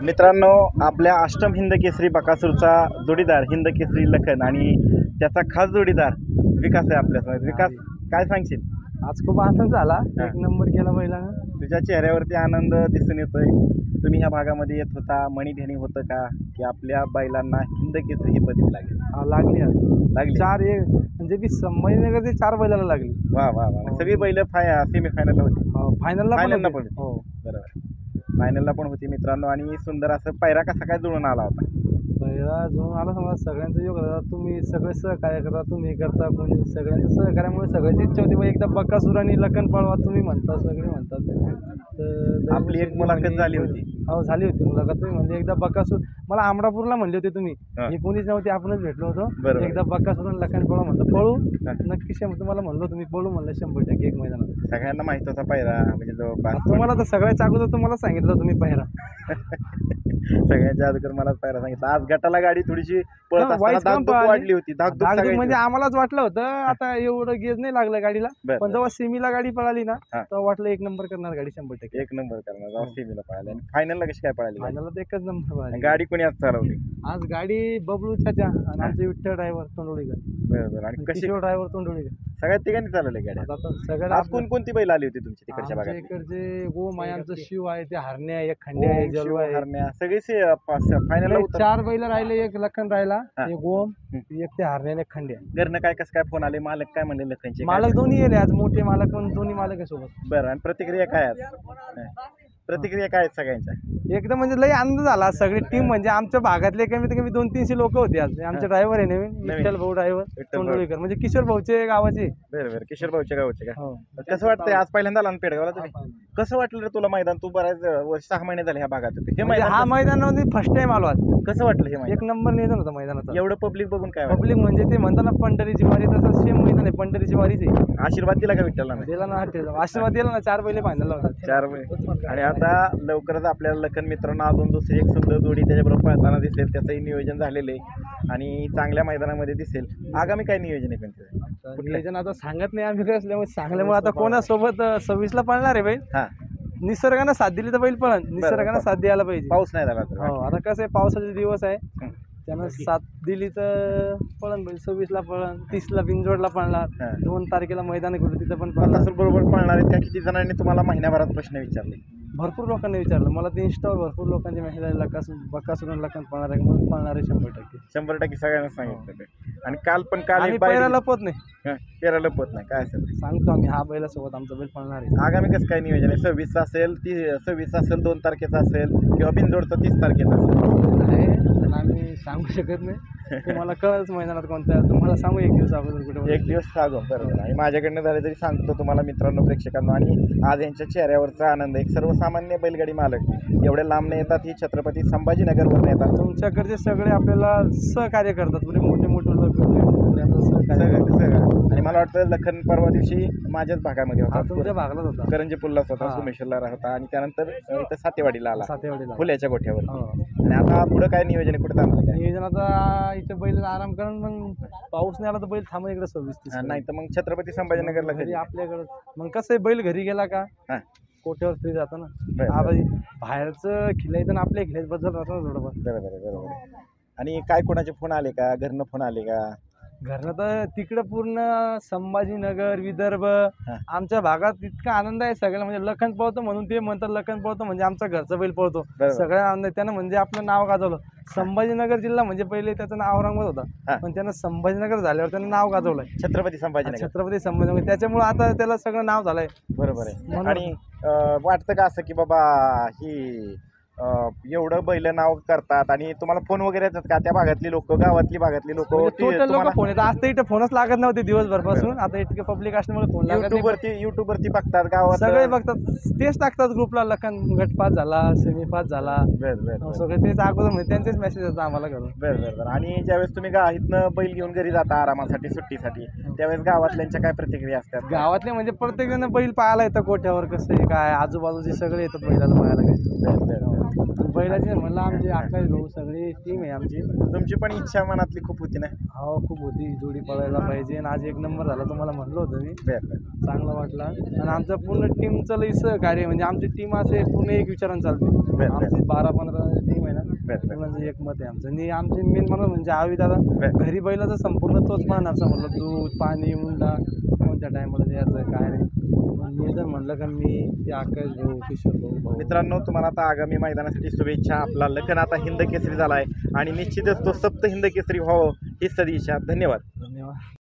मित्रांनो, आपल्या अष्टम हिंद केसरी बकासूरचा जोडीदार हिंद केसरी लखन आणि त्याचा खास जोडीदार विकास आहे आपल्यासमोर. विकास, काय सांगशील? आज खूप आनंद झाला. एक नंबर केला बैलानं. तुझ्या चेहऱ्यावरती आनंद दिसून येतोय. तुम्ही ह्या भागामध्ये येत होता, मणी ध्यानी होतं का की आपल्या बैलांना हिंद केसरी ही पदवी लागेल? लागली आज. लागली. चार एक म्हणजे मी संभाजीनगर चार बैलाला लागली. वा वा वा. सगळी बैल सेमीफायनलला होती. फायनलला फायनलला पण पण होती. हो बरोबर, फायनलला पण होती मित्रांनो. आणि सुंदर असं पायरा कसा काय जुळून आला होता? पहिला जो आला समजा सगळ्यांचं योग होता. तुम्ही सगळे सहकार्य करता, तुम्ही करता, कोणी सगळ्यांचं सहकार्यामुळे सगळ्याची इच्छा होती एकदा बकासूर आणि लखन पळवा. तुम्ही म्हणता, सगळे म्हणतात. तर आपली एक मुलाखत झाली होती. हो झाली होती मुलाखत. तुम्ही म्हणजे एकदा बकासूर मला आमरापूरला म्हणले होते तुम्ही. हा. कोणीच नव्हते, आपणच भेटलो होतो. बरोबर. एकदा बकासूर आणि लखन पळवा म्हणलं. पळू नक्की तुम्हाला म्हणलो तुम्ही पळू म्हणलं 100% एक मैदानात. सगळ्यांना माहित होता पायरा म्हणजे जवळपास. तुम्हाला तर सगळ्याच्या अगोदर तुम्हाला सांगितलं तुम्ही पहिला. सगळ्यांच्या अगोदर मलाच पायरा सांगितलं. आज गटाला गाडी थोडीशी पळत असताना वाईस करून धाकधूक पळाली. वाढली होती. धाकधूक म्हणजे सगळ्यांची. आम्हालाच वाटलं होतं आता एवढं गेज नाही लागलं गाडीला. बरं, पण जेव्हा सेमीला गाडी पळाली ना हा. तेव्हा वाटलं एक नंबर करणार गाडी 100%. एक नंबर करणार जेव्हा सेमीला पळाली. आणि फायनलला कशी काय पळाली गाडी? फायनलला तर एकच नंबर पळाली. गाडी कोणी आज चालवली? आज गाडी बबलू चाचा आणि आमचे विठ्ठल ड्रायव्हर तोंडोळीकर, बरोबर. आणि कशी किशोर ड्रायव्हर तोंडोळीकर. सगळ्यात तिघांनी चालवली गाडी? आता सगळ्यात आज कोणती बैल आली होती तुमची तिकडच्या आमच्या भागात? इकडचे गोम आहे, आमचं शिव आहे, ते हरणे आहे, एक खंडे आहे, जलवा आहे. हरण्या सगळे फायनलला नाही, उतर. 4 बैल राहिले. एक लखन राहिला, हा. एक गोम, एक ते हरणे आणि एक खंडे आहे. घरनं काय कसं काय फोन आले? मालक काय म्हणले लखनचे? मालक दोन्ही गेले आज. मोठे मालक पण दोन्ही मालक आहे सोबत. बरं. आणि प्रतिक्रिया काय आज? प्रतिक्रिया काय आहेत सगळ्यांच्या? एकदम म्हणजे लई आनंद झाला. सगळी टीम म्हणजे आमच्या भागातले कमीत कमी 200-300 लोक होते आज. आमचे ड्रायव्हर आहे नवीन विठ्ठल भाऊ ड्रायव्हर विठ्ठल भाऊ. तोंडोळीकर, म्हणजे किशोर भाऊचे गावाचे. बरं बरं. किशोर भाऊच्या गावचे का? हो. कसं वाटतंय? आज पहिल्यांदा आला ना पेडगावला तुम्ही? कसं वाटलं रे तुला मैदान? तू बऱ्याच वर्ष 6 महिने झाले ह्या भागात होते. हे म्हणजे मैदान हा मैदानामध्ये फर्स्ट टाइम आलो आज. कसं वाटलं हे मैदान? एक नंबर नियोजन होतं मैदानाचं. एवढं पब्लिक बघून काय वाटलं? पब्लिक म्हणजे ते म्हणतात ना पंढरीची वारी, तसं सेम मैदान आहे. पंढरीची वारीच आहे. आशीर्वाद दिला का विठ्ठलला? दिला ना आशीर्वाद दिला ना. 4 बैल फायनलला होतात. 4 महिने. आणि आता लवकरच आपल्याला लखन मित्रांनो अजून दुसरी एक सुंदर जोडी त्याच्याबरोबर पळताना दिसेल. त्याचंही नियोजन झालेलं आहे आणि चांगल्या मैदानामध्ये दिसेल. आगामी काय नियोजन आहे त्यांचं? नियोजन आता सांगत नाही आम्ही, असल्यामुळे सांगल्यामुळे आता कोणासोबत 26 ला पळणार आहे बैल. हा. निसर्गानं साथ दिली तर बैल पळण. निसर्गानं साथ द्यायला पाहिजे. पाऊस नाही झाला तर. हो, आता कसं आहे पावसाचे दिवस आहे. त्यानं साथ दिली तर पळण बैल. 26 ला पळण, 30 ला बिंजोडला पळणार. हा. 2 तारखेला मैदान घेऊन तिथं पण पळणार. बकासूर बरोबर पळणार आहेत का? किती जणांनी तुम्हाला महिन्याभरात प्रश्न विचारले? भरपूर लोकांनी विचारलं मला. ते इंस्टावर भरपूर लोकांचे मेसेज आले बकासूर लखन पळणार आहे म्हणून. पळणार आहे 100%. 100% सगळ्यांना सांगितलं ते. आणि काल पण काल आम्ही एक बाई पहिला लपत नाही. पेरा लपत नाही काय असेल ते. सांगतो आम्ही हा बैलासोबत आमचा बैल पळणार आहे. आगामी कसं काय नियोजन आहे? 26 असेल, 26 असेल, 2 तारखेचा असेल किंवा बिनजोडचा 30 तारखेचा असेल? आहे पण आम्ही सांगू शकत नाही. तुम्हाला कळच मैदानात कोणत्या. तुम्हाला सांगू एक दिवस अगोदर कुठे. एक दिवस सांगू. बरोबर. आणि माझ्याकडनं झाले तरी सांगतो तुम्हाला मित्रांनो, प्रेक्षकांना. आणि आज यांच्या चेहऱ्यावरचा आनंद. एक सर्वसामान्य बैलगाडी मालक एवढ्या लांबने येतात. ही छत्रपती संभाजीनगरवरून येतात. तुमच्याकडचे सगळे आपल्याला सहकार्य करतात. म्हणजे मोठे मोठे लोक सहकार्य करतात. सगळं. आणि मला वाटतं लखन परवा दिवशी माझ्याच भागामध्ये हा होता. तुमच्या भागलाच होता. करंजी पुल्लाच होता, हा. सोमेश्वरला होता. आणि त्यानंतर इथं सातेवाडीला आला, सातेवाडीला. फुल्याच्या गोठ्यावर. हो. आणि आता पुढं काय नियोजन आहे? कुठं थांबलं काय? नियोजन आता इथे बैल आराम करून मग पाऊस नाही आला तर बैल थांबा इकडे 26-30. नाही तर मग छत्रपती संभाजीनगरला घरी कधी? आपल्याकडं मग कसं आहे बैल घरी गेला का हा. कोठ्यावर फ्री जातो ना. बरं. हा बाई बाहेरचं खिलायचं ना आपल्या खिलायचं राहतो ना थोडंफार. बरोबर आहे, बरोबर आहे. आणि काय कोणाचे फोन आले का? घरनं फोन आले का? घरनं तर तिकडं पूर्ण संभाजीनगर विदर्भ आमच्या भागात इतका आनंद आहे सगळ्याला. म्हणजे लखन पळतो म्हणून ते म्हणतात लखन पळतो म्हणजे आमचा घरचा बैल पळतो. बरोबर. सगळ्या आनंद आहे. त्यानं म्हणजे आपलं नाव गाजवलं. संभाजीनगर जिल्हा म्हणजे पहिले त्याचं नाव औरंगाबाद हा. होता. पण त्यानं संभाजीनगर झाल्यावर त्यानं नाव गाजवलंय छत्रपती संभाजीनगर. छत्रपती संभाजीनगर. त्याच्यामुळे आता त्याला सगळं नाव झालंय. बरोबर आहे. म्हणून. आणि वाटतं का असं की बाबा ही एवढं बैल नाव करतात आणि तुम्हाला फोन वगैरे येतात का? त्या भागातली लोक, गावातली भागातली लोक, टोटल लोक फोन येतात. आज तर इथे फोनच लागत नव्हते दिवसभरपासून. आता इतके पब्लिक असल्यामुळे फोन लागत नाही. युट्यूबवरती बघतात गावात सगळे बघतात. तेच टाकतात ग्रुपला. लखन गट पास झाला, सेमी पास झाला. बरं. सगळे तेच अगोदर म्हणजे त्यांचेच मेसेज येतात आम्हाला घरून. बरं. आणि ज्यावेळेस तुम्ही इथनं बैल घेऊन घरी जाता आरामासाठी, सुट्टीसाठी, त्यावेळेस गावातल्यांच्या काय प्रतिक्रिया असतात? गावातले म्हणजे प्रत्येक जण बैल पाहायला येतं कोठ्यावर. कसं आहे काय आजूबाजूचे सगळे येतात बैलाला पाहायला. बैलाचे म्हणलं आमचे आकाश भाऊ सगळी टीम आहे आमची. तुमची पण इच्छा मनातली खूप होती ना? हो खूप होती, जोडी पळायला पाहिजे आणि आज 1 नंबर झाला तुम्हाला म्हणलं होतं मी. बरं बरं. चांगलं वाटलं आणि आमचं पूर्ण टीमचं लई सहकार्य म्हणजे आमची टीम असे पूर्ण एक विचारानं चालते. बरं. आमची 12-15 टीम आहे ना, बरं. पूर्ण एक मत आहे आमचं. आणि आमचे मेन म्हणून म्हणजे आवी दादा बरं. घरी बैलाचं संपूर्ण तोच पाहणार म्हणलं, दूध पाणी उंडा कोणत्या टायमाला द्यायचं काय नाही. मी जर म्हणलं का मी ते आकाश भाऊ किशोर भाऊ मित्रांनो, तुम्हाला आता आगामी मैदानासाठी शुभेच्छा. आपला लखन आता हिंद केसरी झाला आहे आणि निश्चितच तो सप्त हिंद केसरी व्हावं ही सदिच्छा. धन्यवाद. धन्यवाद.